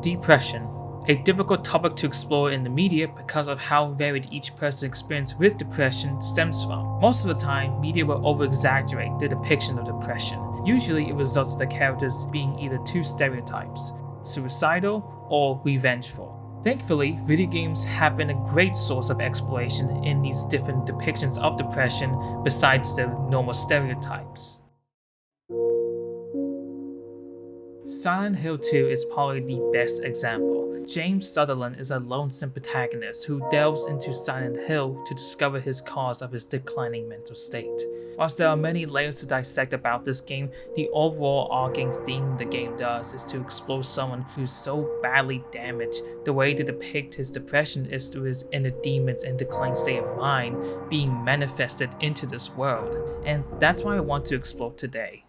Depression, a difficult topic to explore in the media because of how varied each person's experience with depression stems from. Most of the time, media will over-exaggerate the depiction of depression. Usually it results in the characters being either two stereotypes, suicidal or revengeful. Thankfully, video games have been a great source of exploration in these different depictions of depression besides the normal stereotypes. Silent Hill 2 is probably the best example. James Sutherland is a lonesome protagonist who delves into Silent Hill to discover his cause of his declining mental state. Whilst there are many layers to dissect about this game, the overall arcing theme the game does is to explore someone who's so badly damaged. The way to depict his depression is through his inner demons and declined state of mind being manifested into this world, and that's what I want to explore today.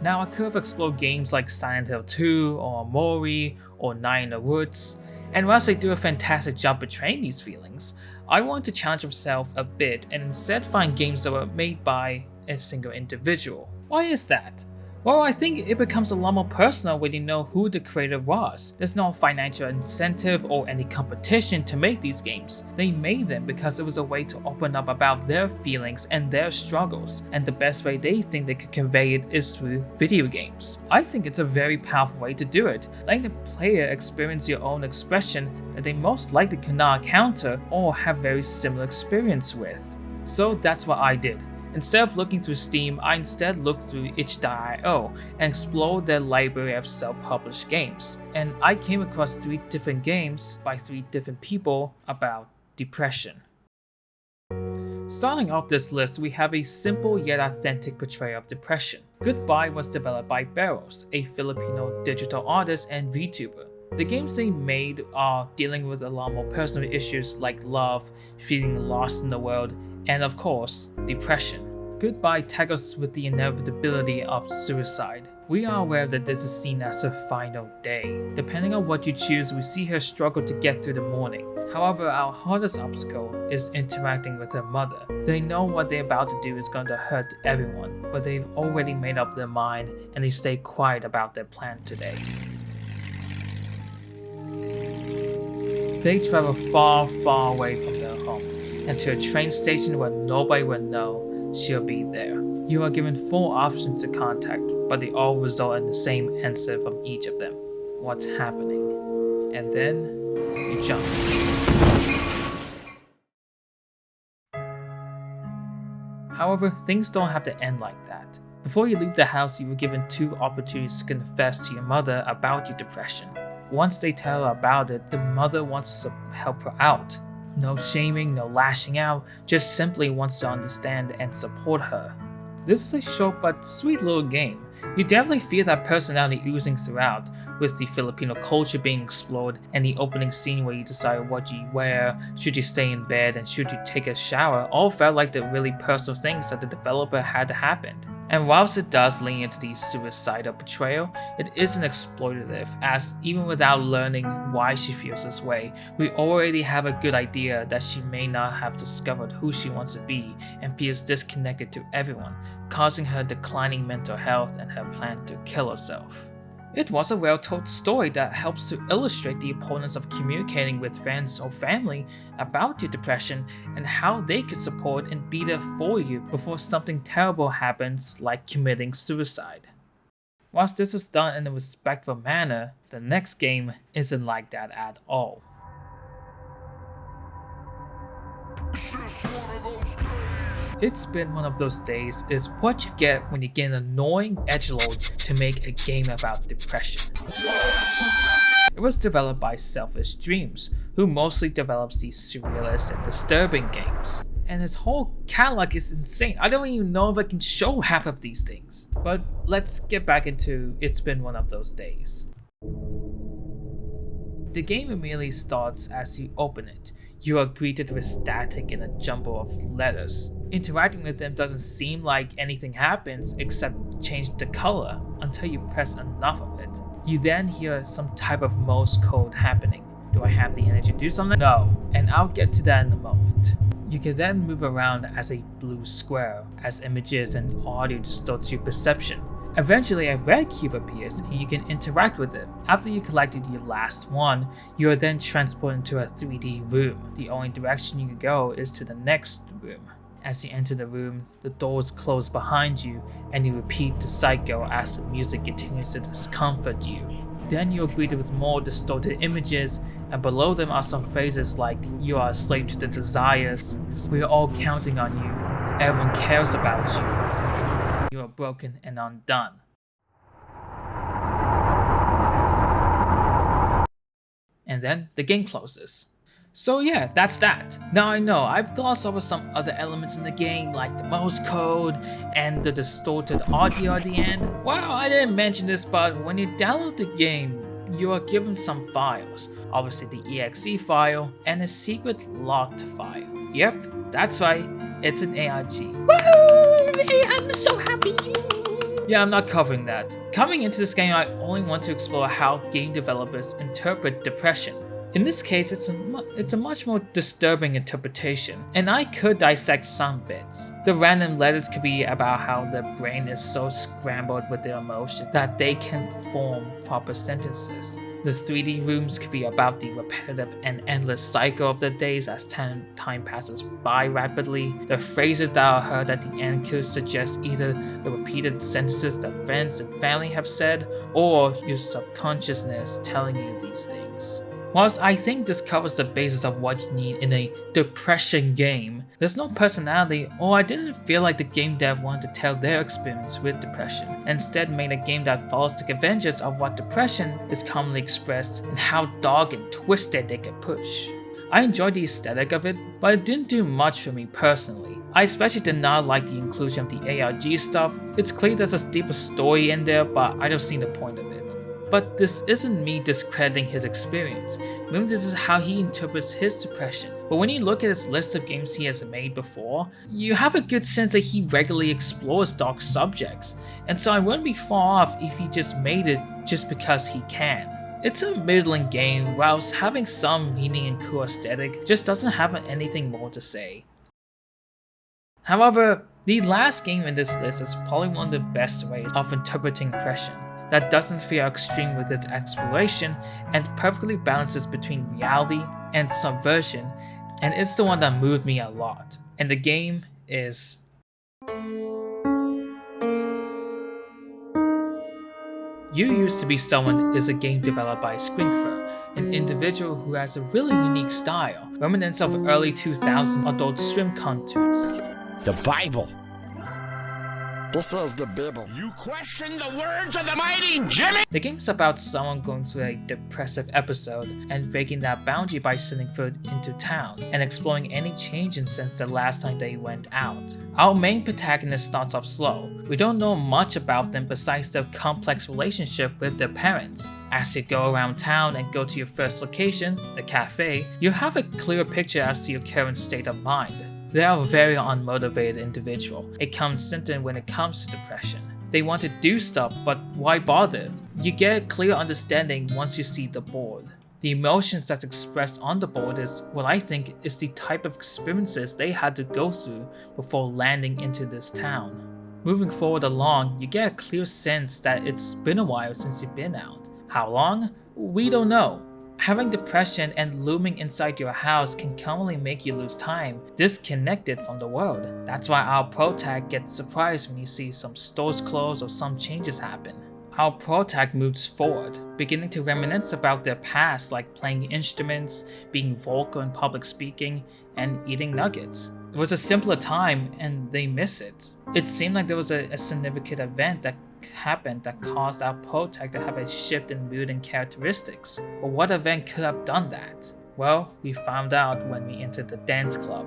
Now, I could have explored games like Silent Hill 2 or Mori or Night in the Woods, and whilst they do a fantastic job portraying these feelings, I want to challenge myself a bit and instead find games that were made by a single individual. Why is that? Well, I think it becomes a lot more personal when you know who the creator was. There's no financial incentive or any competition to make these games. They made them because it was a way to open up about their feelings and their struggles, and the best way they think they could convey it is through video games. I think it's a very powerful way to do it, letting the player experience your own expression that they most likely cannot encounter or have very similar experience with. So that's what I did. Instead of looking through Steam, I instead looked through itch.io and explored their library of self-published games. And I came across 3 different games by 3 different people about depression. Starting off this list, we have a simple yet authentic portrayal of depression. Goodbye was developed by Barrows, a Filipino digital artist and VTuber. The games they made are dealing with a lot more personal issues like love, feeling lost in the world, and of course, depression. Goodbye tackles with the inevitability of suicide. We are aware that this is seen as her final day. Depending on what you choose, we see her struggle to get through the morning. However, our hardest obstacle is interacting with her mother. They know what they're about to do is going to hurt everyone, but they've already made up their mind and they stay quiet about their plan today. They travel far, far away from their home, and to a train station where nobody will know she'll be there. You are given 4 options to contact, but they all result in the same answer from each of them. What's happening? And then, you jump. However, things don't have to end like that. Before you leave the house, you were given 2 opportunities to confess to your mother about your depression. Once they tell her about it, the mother wants to help her out. No shaming, no lashing out, just simply wants to understand and support her. This is a short but sweet little game. You definitely feel that personality oozing throughout, with the Filipino culture being explored and the opening scene where you decide what you wear, should you stay in bed, and should you take a shower, all felt like the really personal things that the developer had to happen. And whilst it does lean into the suicidal portrayal, it isn't exploitative, as even without learning why she feels this way, we already have a good idea that she may not have discovered who she wants to be and feels disconnected to everyone, causing her declining mental health and her plan to kill herself. It was a well-told story that helps to illustrate the importance of communicating with friends or family about your depression and how they can support and be there for you before something terrible happens, like committing suicide. Whilst this was done in a respectful manner, the next game isn't like that at all. It's been one of those days is what you get when you get an annoying edgelord to make a game about depression. It was developed by Selfish Dreams, who mostly develops these surrealist and disturbing games. And his whole catalog is insane. I don't even know if I can show half of these things. But let's get back into It's Been One of Those Days. The game immediately starts as you open it. You are greeted with static and a jumble of letters. Interacting with them doesn't seem like anything happens except change the color until you press enough of it. You then hear some type of Morse code happening. Do I have the energy to do something? No, and I'll get to that in a moment. You can then move around as a blue square as images and audio distorts your perception. Eventually, a red cube appears and you can interact with it. After you collected your last one, you are then transported into a 3D room. The only direction you can go is to the next room. As you enter the room, the doors close behind you and you repeat the cycle as the music continues to discomfort you. Then you are greeted with more distorted images, and below them are some phrases like, "You are a slave to the desires," "We are all counting on you," "Everyone cares about you," "You are broken and undone." And then the game closes. So yeah, that's that. Now I know I've glossed over some other elements in the game like the Morse code and the distorted audio at the end. Well, I didn't mention this, but when you download the game, you are given some files. Obviously the exe file and a secret locked file. Yep, that's right, it's an ARG. Woo! I'm so happy! Yeah, I'm not covering that. Coming into this game, I only want to explore how game developers interpret depression. In this case, it's a much more disturbing interpretation, and I could dissect some bits. The random letters could be about how the brain is so scrambled with their emotion that they can form proper sentences. The 3D rooms could be about the repetitive and endless cycle of the days as time passes by rapidly. The phrases that are heard at the end could suggest either the repeated sentences that friends and family have said, or your subconsciousness telling you these things. Whilst I think this covers the basis of what you need in a depression game, there's no personality, or I didn't feel like the game dev wanted to tell their experience with depression, and instead made a game that follows the conventions of what depression is commonly expressed and how dark and twisted they can push. I enjoyed the aesthetic of it, but it didn't do much for me personally. I especially did not like the inclusion of the ARG stuff. It's clear there's a deeper story in there, but I don't see the point of it. But this isn't me discrediting his experience. Maybe this is how he interprets his depression. But when you look at his list of games he has made before, you have a good sense that he regularly explores dark subjects, and so I wouldn't be far off if he just made it just because he can. It's a middling game, whilst having some meaning and cool aesthetic, just doesn't have anything more to say. However, the last game in this list is probably one of the best ways of interpreting depression, that doesn't feel extreme with its exploration and perfectly balances between reality and subversion, and it's the one that moved me a lot. And the game is You Used to Be Someone is a game developed by Squinkfer, an individual who has a really unique style, reminiscent of early 2000s Adult Swim cartoons. The Bible. This is the Bible. You question the words of the mighty Jimmy? The game is about someone going through a depressive episode and breaking that boundary by setting foot into town and exploring any changes since the last time they went out. Our main protagonist starts off slow. We don't know much about them besides their complex relationship with their parents. As you go around town and go to your first location, the cafe, you have a clear picture as to your current state of mind. They are a very unmotivated individual, a common symptom when it comes to depression. They want to do stuff, but why bother? You get a clear understanding once you see the board. The emotions that's expressed on the board is what I think is the type of experiences they had to go through before landing into this town. Moving forward along, you get a clear sense that it's been a while since you've been out. How long? We don't know. Having depression and looming inside your house can commonly make you lose time, disconnected from the world. That's why our protag gets surprised when you see some stores close or some changes happen. Our protag moves forward, beginning to reminisce about their past, like playing instruments, being vocal in public speaking, and eating nuggets. It was a simpler time and they miss it. It seemed like there was a significant event that happened that caused our protag to have a shift in mood and characteristics. But what event could have done that? Well, we found out when we entered the dance club.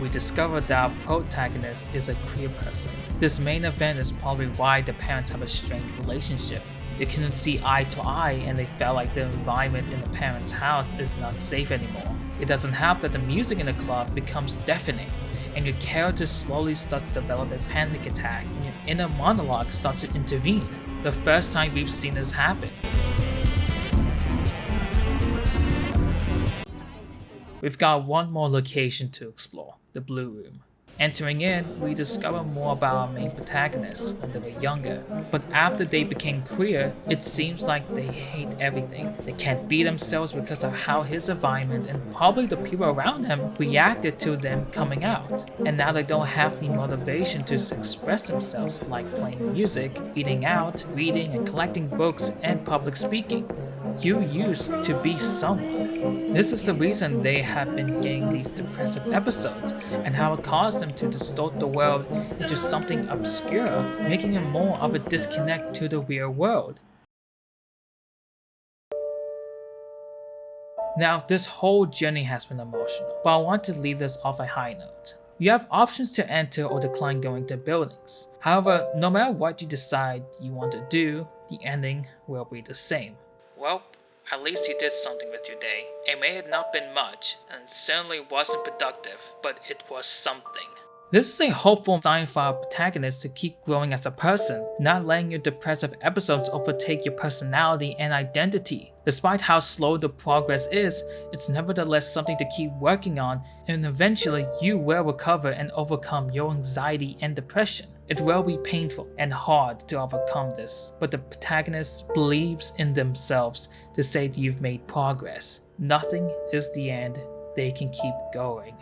We discovered that our protagonist is a queer person. This main event is probably why the parents have a strained relationship. They couldn't see eye to eye and they felt like the environment in the parents' house is not safe anymore. It doesn't help that the music in the club becomes deafening. and your character slowly starts to develop a panic attack, and your inner monologue starts to intervene. The first time we've seen this happen. We've got one more location to explore, the Blue Room. Entering in, we discover more about our main protagonists when they were younger, but after they became queer, it seems like they hate everything. They can't be themselves because of how his environment and probably the people around him reacted to them coming out. And now they don't have the motivation to express themselves, like playing music, eating out, reading and collecting books, and public speaking. You used to be someone. This is the reason they have been getting these depressive episodes, and how it caused them to distort the world into something obscure, making it more of a disconnect to the real world. Now, this whole journey has been emotional, but I want to leave this off a high note. You have options to enter or decline going to buildings. However, no matter what you decide you want to do, the ending will be the same. Well, at least you did something with your day. It may have not been much, and certainly wasn't productive, but it was something. This is a hopeful sign for our protagonist to keep growing as a person, not letting your depressive episodes overtake your personality and identity. Despite how slow the progress is, it's nevertheless something to keep working on, and eventually you will recover and overcome your anxiety and depression. It will be painful and hard to overcome this, but the protagonist believes in themselves to say that you've made progress. Nothing is the end, they can keep going.